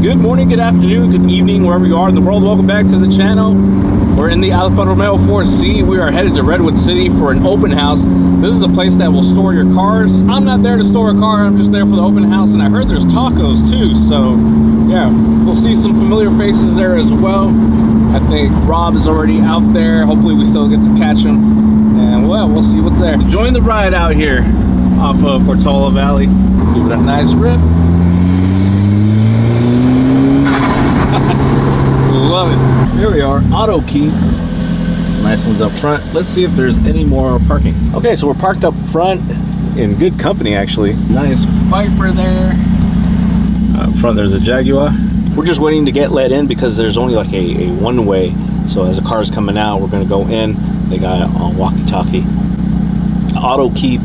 Good morning, good afternoon, good evening, wherever you are in the world. Welcome back to the channel. We're in the Alfa Romeo 4C. We are headed to Redwood City for an open house. This is a place that will store your cars. I'm not there to store a car, I'm just there for the open house, and I heard there's tacos too, so yeah, we'll see some familiar faces there as well. I think Rob is already out there. Hopefully we still get to catch him, and well, we'll see what's there. Enjoying the ride out here off of Portola Valley. Give it a nice rip. Love it. Here we are, auto key. Nice ones up front. Let's see if there's any more parking. Okay, so we're parked up front in good company actually. Nice Viper there. Up front there's a Jaguar. We're just waiting to get let in because there's only like a one-way. So as the car's coming out, we're gonna go in. They got it on walkie-talkie. Auto key.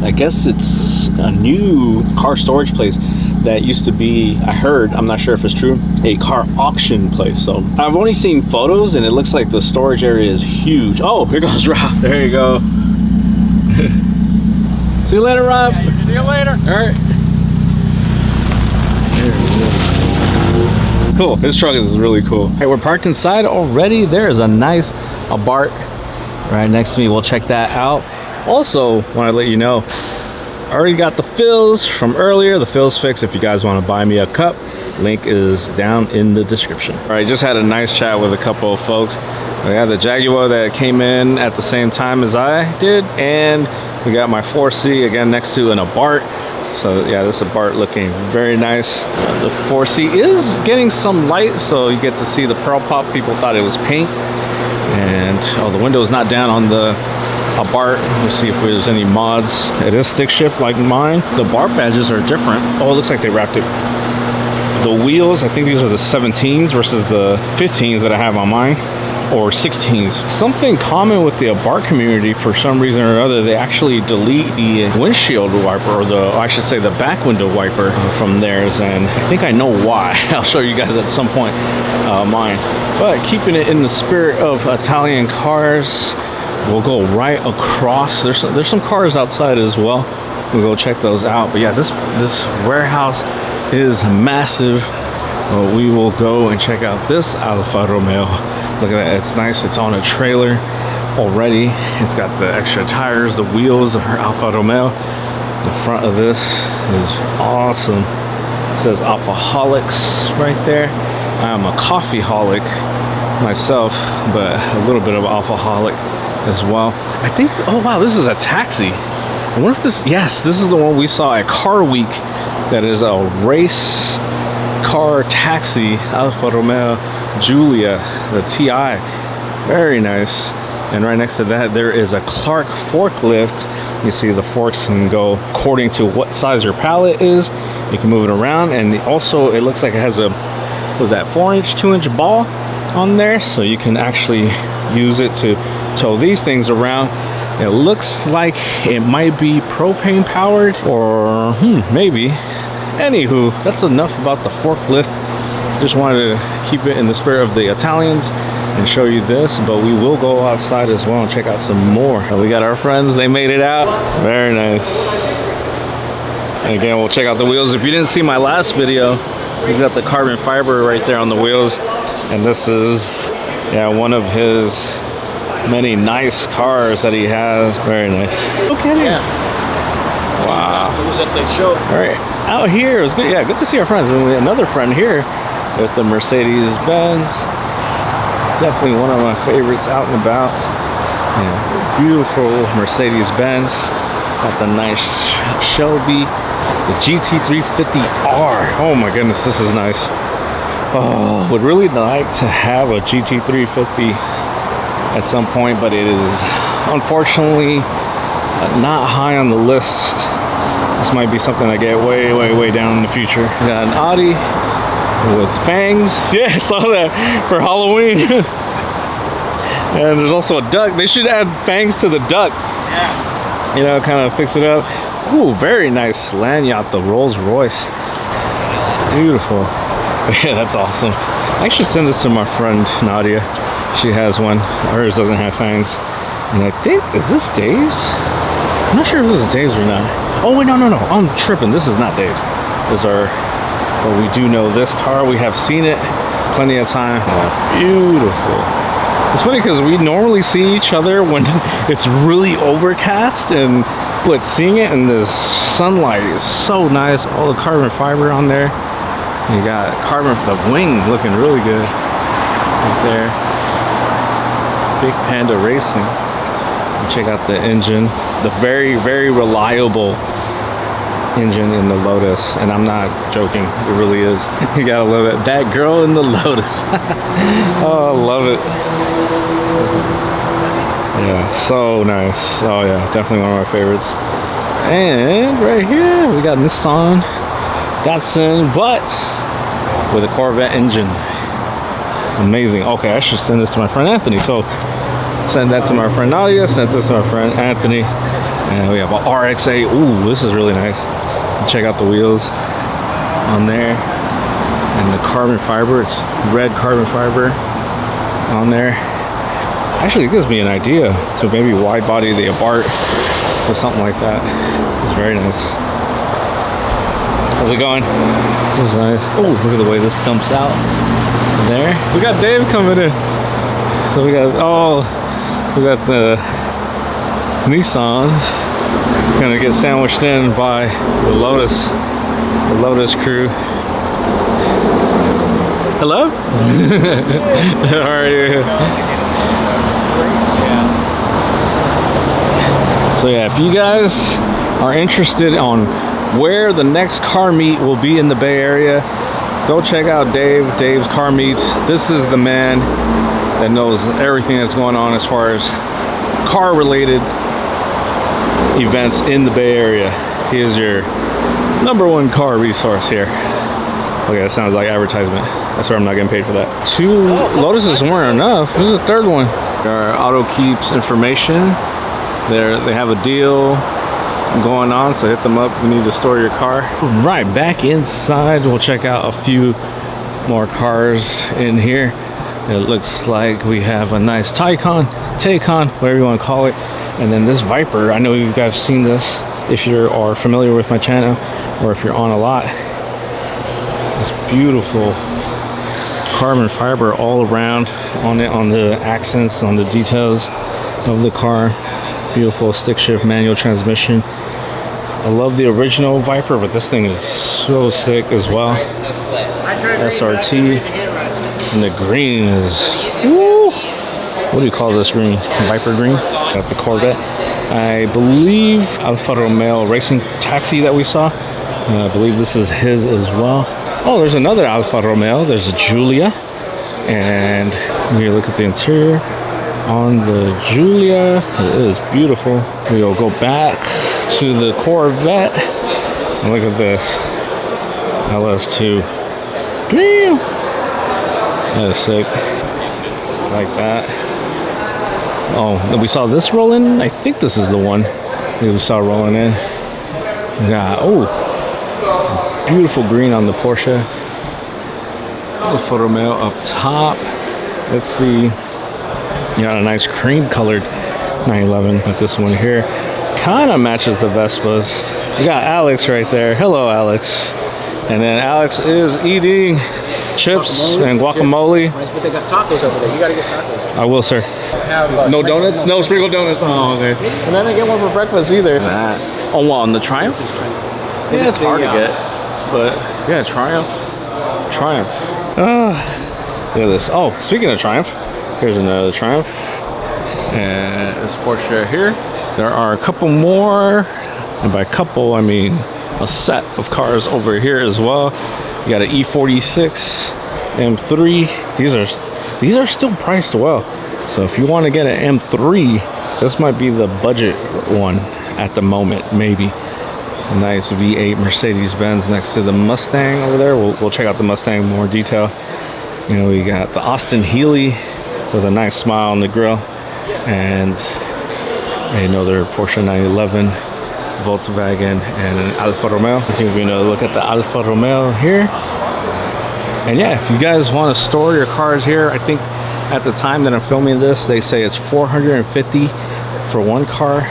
I guess it's a new car storage place that used to be, I heard, I'm not sure if it's true, a car auction place. So I've only seen photos and it looks like the storage area is huge. Oh, here goes Rob. There you go. See you later, Rob. Yeah, see you later. All right. Cool. This truck is really cool. Hey, we're parked inside already. There's a nice Abarth right next to me. We'll check that out. Also, want to let you know, I already got the fills from earlier, the fills fix. If you guys want to buy me a cup, link is down in the description. All right, just had a nice chat with a couple of folks. We have the Jaguar that came in at the same time as I did, and we got my 4C again next to an Abarth. So yeah, this Abarth looking very nice. The 4C is getting some light, so you get to see the pearl pop. People thought it was paint, and oh, the window is not down on the Abarth. We'll see if there's any mods. It is stick shift like mine. The bar badges are different. Oh, it looks like they wrapped it. The wheels, I think these are the 17s versus the 15s that I have on mine, or 16s. Something common with the Abarth community, for some reason or other, they actually delete the windshield wiper, or I should say the back window wiper from theirs, and I think I know why. I'll show you guys at some point mine. But keeping it in the spirit of Italian cars, we'll go right across. There's some cars outside as well. We'll go check those out. But yeah, this warehouse is massive. We will go and check out this Alfa Romeo. Look at that, it's nice. It's on a trailer already. It's got the extra tires, the wheels of her Alfa Romeo. The front of this is awesome. It says Alfaholics right there. I'm a coffeeholic myself, but a little bit of alcoholic as well. I think, oh wow, this is a taxi. I wonder if this, yes, this is the one we saw at Car Week. That is a race car taxi, Alfa Romeo Giulia, the TI. Very nice. And right next to that, there is a Clark forklift. You see the forks can go according to what size your pallet is. You can move it around, and also it looks like it has a, was that 4-inch, 2-inch ball on there, so you can actually use it to tow these things around. It looks like it might be propane powered, or maybe. Anywho, that's enough about the forklift. Just wanted to keep it in the spirit of the Italians and show you this, but we will go outside as well and check out some more. We got our friends, they made it out. Very nice. And again, we'll check out the wheels. If you didn't see my last video, he's got the carbon fiber right there on the wheels, and this is, yeah, one of his many nice cars that he has. Very nice. Look at it. Yeah. Wow. It was at the show. All right, out here, it was good. Yeah, good to see our friends. And we had another friend here with the Mercedes-Benz. Definitely one of my favorites out and about. Yeah, beautiful Mercedes-Benz. Got the nice Shelby, the GT350R. Oh my goodness, this is nice. Oh, would really like to have a GT350 at some point, but it is unfortunately not high on the list. This might be something I get way down in the future. Got an Audi with fangs. Yeah, I saw that for Halloween. And there's also a duck. They should add fangs to the duck. Yeah. You know, kind of fix it up. Ooh, very nice land yacht, the Rolls Royce. Beautiful. Yeah, that's awesome. I should send this to my friend Nadia. She has one. Hers doesn't have fangs. And I think, is this Dave's? I'm not sure if this is Dave's or not. Oh wait, no. I'm tripping. This is not Dave's. Those are but we do know this car. We have seen it plenty of time. Beautiful. It's funny because we normally see each other when it's really overcast, but seeing it in this sunlight is so nice. All the carbon fiber on there. You got carbon for the wing looking really good right there. Big Panda Racing. Check out the engine. The very, very reliable engine in the Lotus, and I'm not joking, it really is. You gotta love it. That girl in the Lotus. Oh, I love it. Yeah, so nice. Oh yeah, definitely one of my favorites. And right here we got Nissan Datsun, but with a Corvette engine. Amazing. Okay, I should send this to my friend Anthony. So send that to my friend Nadia, send this to my friend Anthony. And we have an RX-8. Ooh, this is really nice. Check out the wheels on there. And the carbon fiber, it's red carbon fiber on there. Actually, it gives me an idea. So maybe wide body the Abarth or something like that. It's very nice. How's it going? This is nice. Oh, look at the way this dumps out. There. We got Dave coming in. So we got the Nissans gonna get sandwiched in by the Lotus crew. Hello? How are you? So yeah, if you guys are interested on where the next car meet will be in the Bay Area, go check out Dave's Car Meets. This is the man that knows everything that's going on as far as car related events in the Bay Area. He is your #1 car resource here. Okay, that sounds like advertisement. That's why I'm not getting paid for that. 2 Lotuses weren't enough. This is the 3rd one. Our Auto Keeps information. They have a deal going on, so hit them up if you need to store your car. Right, back inside, we'll check out a few more cars in here. It looks like we have a nice Taycan, whatever you want to call it. And then this Viper, I know you guys have seen this if you are familiar with my channel or if you're on a lot. It's beautiful carbon fiber all around on it, on the accents, on the details of the car. Beautiful stick shift manual transmission. I love the original Viper, but this thing is so sick as well. SRT, and the green is, woo, what do you call this green? Viper green. Got the Corvette. I believe Alfa Romeo Racing Taxi that we saw. I believe this is his as well. Oh, there's another Alfa Romeo. There's a Giulia. And here, look at the interior on the Giulia. It is beautiful. We'll go back to the Corvette. And look at this LS2. Damn, that is sick. Like that. Oh, we saw this roll in. I think this is the one we saw rolling in. Yeah. Oh, beautiful green on the Porsche. Alfa Romeo up top. Let's see. You got a nice cream colored 911 with this one here. Kind of matches the Vespas. You got Alex right there. Hello, Alex. And then Alex is eating chips and guacamole. But they got tacos over there. You gotta get tacos. I will, sir. No donuts? No sprinkled donuts. Oh, okay. And I didn't get one for breakfast either. That. Oh, what, on the Triumph? Yeah, it's hard to get. But yeah, Triumph. Look at this. Oh, speaking of Triumph, here's another Triumph. And this Porsche here. There are a couple more. And by couple, I mean a set of cars over here as well. You got an E46 M3. These are still priced well. So if you want to get an M3, this might be the budget one at the moment, maybe. A nice V8 Mercedes-Benz next to the Mustang over there. We'll check out the Mustang in more detail. You know, we got the Austin Healey with a nice smile on the grill, and another Porsche 911, Volkswagen, and an Alfa Romeo. I think we're gonna look at the Alfa Romeo here. And yeah, if you guys want to store your cars here, I think at the time that I'm filming this, they say it's $450 for one car.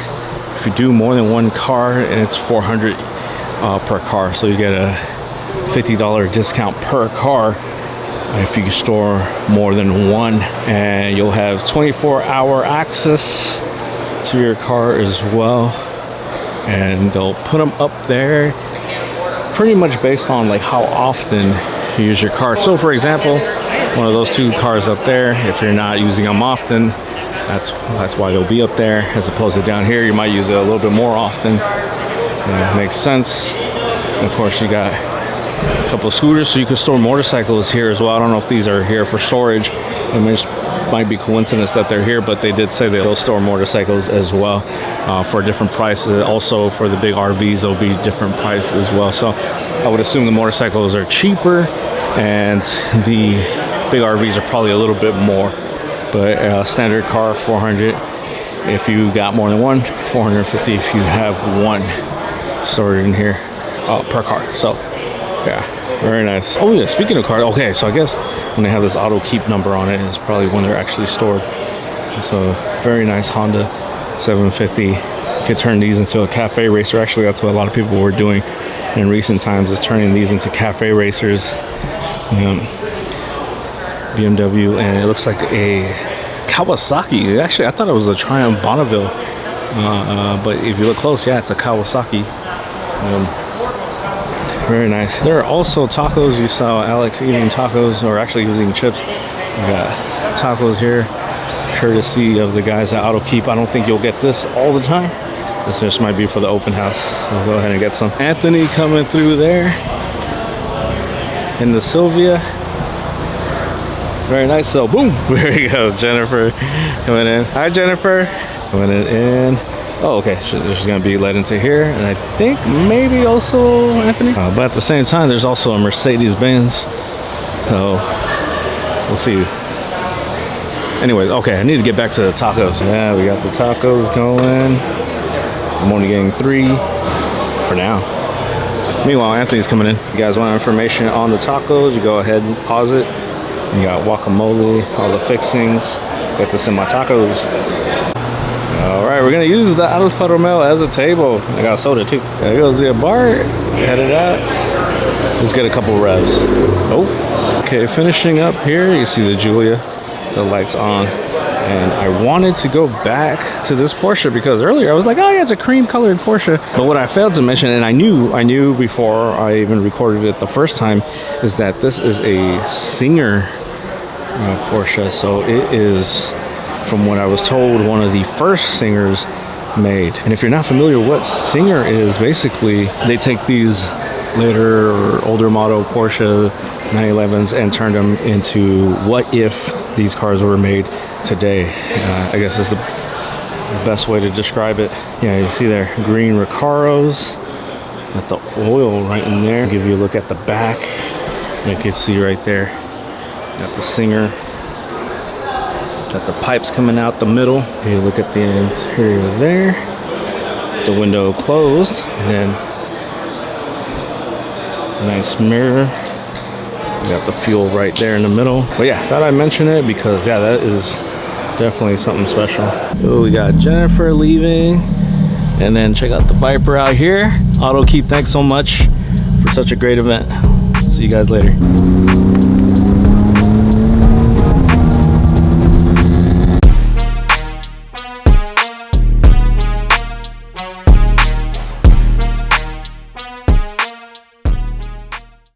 If you do more than one car, and it's $400 per car, so you get a $50 discount per car if you store more than one, and you'll have 24-hour access to your car as well. And they'll put them up there pretty much based on like how often you use your car. So for example, one of those two cars up there, if you're not using them often, that's why they'll be up there, as opposed to down here you might use it a little bit more often. Makes sense. And of course you got a couple of scooters, so you can store motorcycles here as well. I don't know if these are here for storage. It might be coincidence that they're here, but they did say they'll store motorcycles as well for different prices. Also for the big RVs, there'll be different prices as well. So I would assume the motorcycles are cheaper and the big RVs are probably a little bit more. But standard car, 400 if you got more than one, 450 if you have one stored in here per car. So yeah, very nice. Oh yeah, speaking of cars, okay, so I guess when they have this auto keep number on it, it's probably when they're actually stored. So very nice Honda 750. You could turn these into a cafe racer. Actually, that's what a lot of people were doing in recent times, is turning these into cafe racers. BMW, and it looks like a Kawasaki. Actually, I thought it was a Triumph Bonneville, but if you look close, yeah, it's a Kawasaki. Very nice. There are also tacos. You saw Alex eating tacos, or actually using chips. We got tacos here, courtesy of the guys at Auto Keep. I don't think you'll get this all the time. This just might be for the open house. So go ahead and get some. Anthony coming through there in the Sylvia. Very nice. So boom, there you go. Jennifer coming in. Hi Jennifer. Coming in. Oh, okay. She's gonna be led into here, and I think maybe also Anthony. But at the same time, there's also a Mercedes-Benz. So we'll see. Anyways, okay. I need to get back to the tacos. Yeah, we got the tacos going. I'm only getting 3 for now. Meanwhile, Anthony's coming in. You guys want information on the tacos? You go ahead and pause it. You got guacamole, all the fixings. Got this in my tacos. All right, we're gonna use the Alfa Romeo as a table. I got soda too. There goes the bar. Headed out. Let's get a couple revs. Oh, okay. Finishing up here, you see the Giulia, the lights on, and I wanted to go back to this Porsche because earlier I was like, oh yeah, it's a cream-colored Porsche. But what I failed to mention, and I knew before I even recorded it the first time, is that this is a Singer Porsche. So it is, from what I was told, one of the first Singers made. And if you're not familiar what Singer is, basically they take these later or older model Porsche 911s and turn them into what if these cars were made today. I guess is the best way to describe it. Yeah, you see there, green Recaros. Got the oil right in there. Give you a look at the back. You can see right there. Got the Singer. Got the pipes coming out the middle. You look at the interior there. The window closed, and then nice mirror. You got the fuel right there in the middle. But yeah, thought I'd mention it because yeah, that is definitely something special. Oh, we got Jennifer leaving, and then check out the Viper out here. Auto Keep, thanks so much for such a great event. See you guys later.